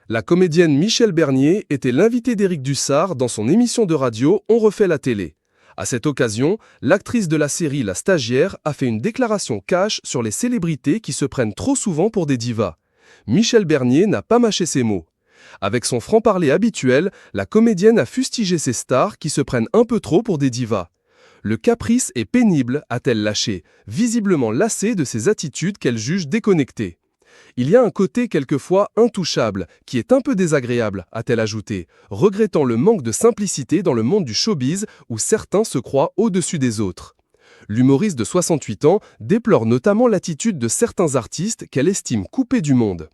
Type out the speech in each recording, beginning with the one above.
La comédienne Michel Bernier était l'invitée d'Éric Dussard dans son émission de radio On refait la télé. À cette occasion, l'actrice de la série La Stagiaire a fait une déclaration cash sur les célébrités qui se prennent trop souvent pour des divas. Michel Bernier n'a pas mâché ses mots. Avec son franc-parler habituel, la comédienne a fustigé ces stars qui se prennent un peu trop pour des divas. Le caprice est pénible, a-t-elle lâché, visiblement lassée de ses attitudes qu'elle juge déconnectées. Il y a un côté quelquefois intouchable, qui est un peu désagréable, a-t-elle ajouté, regrettant le manque de simplicité dans le monde du showbiz où certains se croient au-dessus des autres. L'humoriste de 68 ans déplore notamment l'attitude de certains artistes qu'elle estime coupés du monde.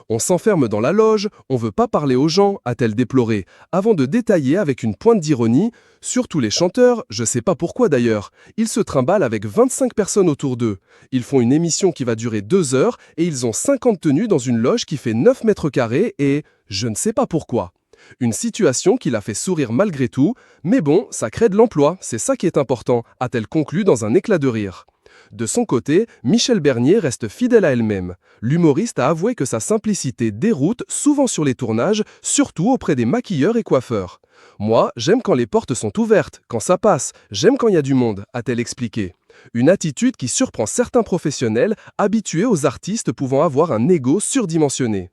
On s'enferme dans la loge, on veut pas parler aux gens, a-t-elle déploré, avant de détailler avec une pointe d'ironie « Surtout les chanteurs, je sais pas pourquoi d'ailleurs, ils se trimballent avec 25 personnes autour d'eux. Ils font une émission qui va durer 2 heures et ils ont 50 tenues dans une loge qui fait 9 mètres carrés et je ne sais pas pourquoi. » Une situation qui l'a fait sourire malgré tout, mais bon, ça crée de l'emploi, c'est ça qui est important, a-t-elle conclu dans un éclat de rire. De son côté, Michel Bernier reste fidèle à elle-même. L'humoriste a avoué que sa simplicité déroute souvent sur les tournages, surtout auprès des maquilleurs et coiffeurs. « Moi, j'aime quand les portes sont ouvertes, quand ça passe, j'aime quand il y a du monde », a-t-elle expliqué. Une attitude qui surprend certains professionnels habitués aux artistes pouvant avoir un ego surdimensionné.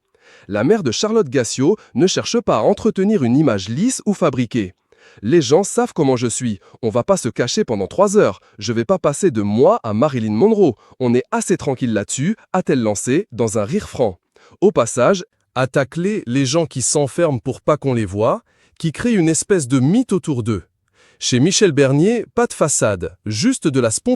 La mère de Charlotte Gassio ne cherche pas à entretenir une image lisse ou fabriquée. Les gens savent comment je suis, on va pas se cacher pendant 3 heures, je vais pas passer de moi à Marilyn Monroe, on est assez tranquille là-dessus, a-t-elle lancé dans un rire franc. Au passage, attaque les gens qui s'enferment pour pas qu'on les voie, qui créent une espèce de mythe autour d'eux. Chez Michel Bernier, pas de façade, juste de la spontanéité.